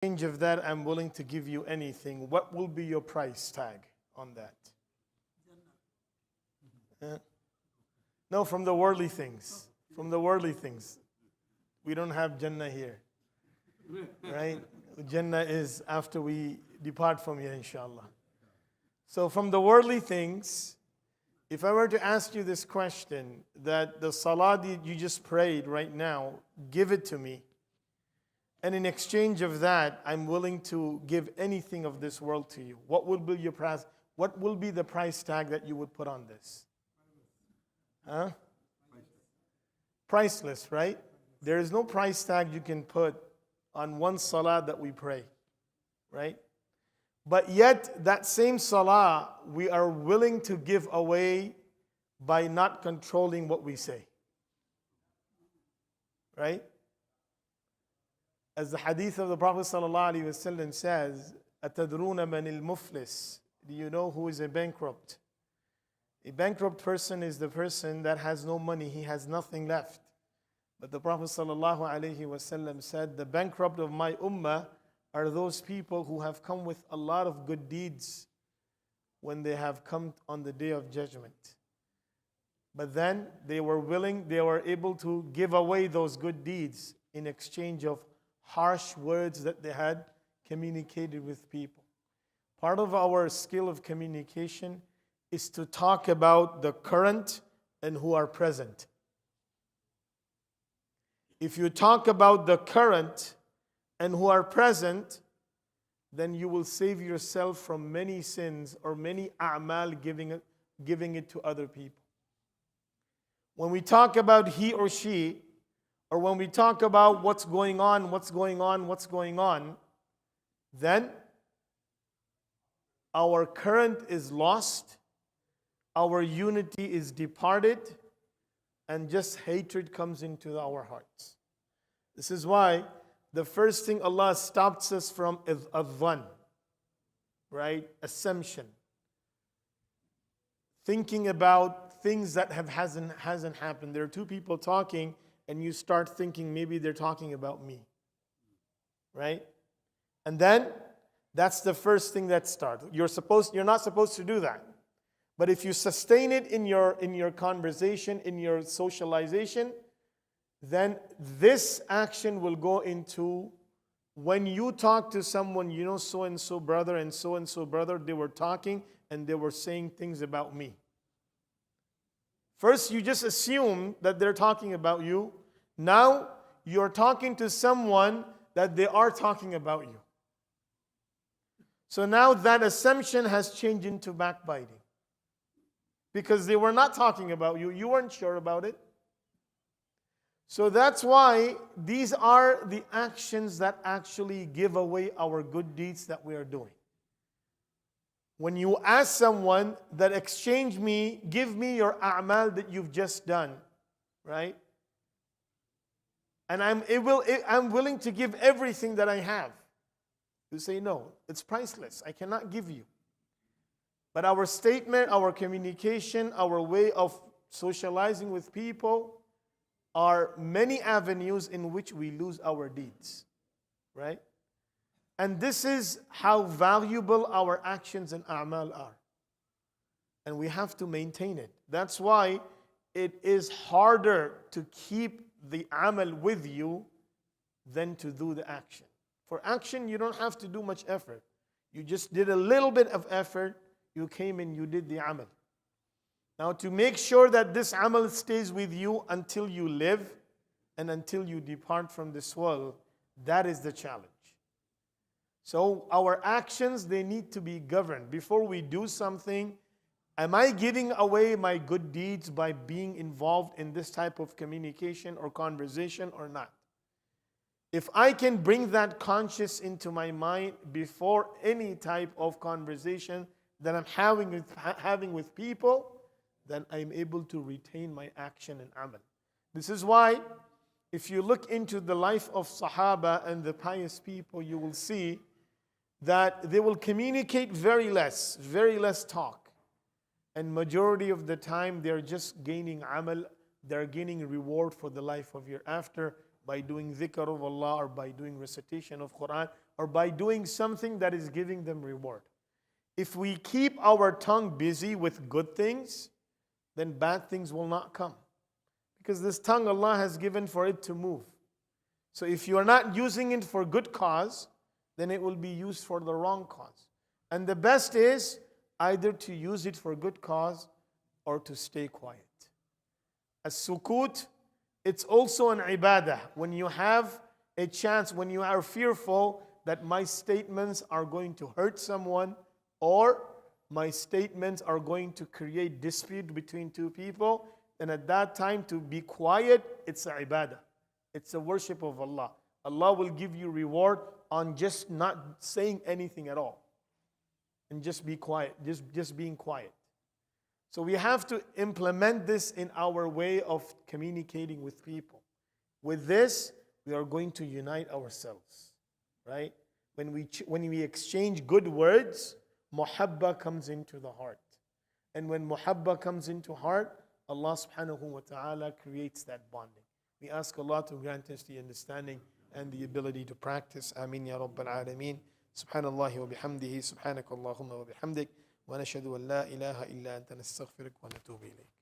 exchange of that, I'm willing to give you anything. What will be your price tag on that? No, from the worldly things. From the worldly things. We don't have Jannah here. Right? Jannah is after we depart from here, inshallah. So from the worldly things, if I were to ask you this question, that the salah that you just prayed right now, give it to me. And in exchange of that, I'm willing to give anything of this world to you. What will be your price? What will be the price tag that you would put on this? Huh? Priceless, right? There is no price tag you can put on one salah that we pray, right? But yet, that same salah, we are willing to give away by not controlling what we say. Right? As the hadith of the Prophet ﷺ says, أَتَدْرُونَ مَنِ الْمُفْلِسِ. Do you know who is a bankrupt? A bankrupt person is the person that has no money, he has nothing left. But the Prophet ﷺ said, the bankrupt of my ummah are those people who have come with a lot of good deeds when they have come on the day of judgment. But then they were able to give away those good deeds in exchange of harsh words that they had communicated with people. Part of our skill of communication is to talk about the current and who are present. If you talk about the current and who are present, then you will save yourself from many sins or many a'mal giving it to other people. When we talk about he or she, or when we talk about what's going on, then our current is lost, our unity is departed, and just hatred comes into our hearts. This is why the first thing Allah stops us from is adhan, right? Assumption. Thinking about things that hasn't happened. There are two people talking and you start thinking maybe they're talking about me. Right? And then that's the first thing that starts. You're not supposed to do that. But if you sustain it in your conversation, in your socialization, then this action will go into when you talk to someone, you know, so-and-so brother and so-and-so brother, they were talking and they were saying things about me. First, you just assume that they're talking about you. Now, you're talking to someone that they are talking about you. So now that assumption has changed into backbiting. Because they were not talking about you. You weren't sure about it. So that's why these are the actions that actually give away our good deeds that we are doing. When you ask someone that give me your a'mal that you've just done, right? And I'm willing to give everything that I have. You say, no, it's priceless. I cannot give you. But our statement, our communication, our way of socializing with people are many avenues in which we lose our deeds, right? And this is how valuable our actions and a'mal are. And we have to maintain it. That's why it is harder to keep the amal with you than to do the action. For action, you don't have to do much effort. You just did a little bit of effort, you came and you did the amal. Now, to make sure that this amal stays with you until you live and until you depart from this world, that is the challenge. So our actions, they need to be governed. Before we do something, am I giving away my good deeds by being involved in this type of communication or conversation or not? If I can bring that conscious into my mind before any type of conversation that I'm having with people, then I'm able to retain my action and amal. This is why, if you look into the life of Sahaba and the pious people, you will see that they will communicate very less talk. And majority of the time, they're just gaining amal, they're gaining reward for the life of hereafter by doing dhikr of Allah or by doing recitation of Quran or by doing something that is giving them reward. If we keep our tongue busy with good things, then bad things will not come. Because this tongue Allah has given for it to move. So if you are not using it for good cause, then it will be used for the wrong cause. And the best is either to use it for good cause or to stay quiet. As-sukut, it's also an ibadah. When you have a chance, when you are fearful that my statements are going to hurt someone, or my statements are going to create dispute between two people, then at that time to be quiet, it's a ibadah. It's a worship of Allah. Allah will give you reward on just not saying anything at all. And just be quiet, just being quiet. So we have to implement this in our way of communicating with people. With this, we are going to unite ourselves, right? When we exchange good words, muhabba comes into the heart. And when muhabba comes into heart, Allah subhanahu wa ta'ala creates that bonding. We ask Allah to grant us the understanding and the ability to practice. Ameen ya Rabbal Alameen. Subhanallah wa bihamdihi. Subhanakallahumma wa bihamdik. Wa nashhadu an la ilaha illa anta nastaghfiruka wa natubu ilayk.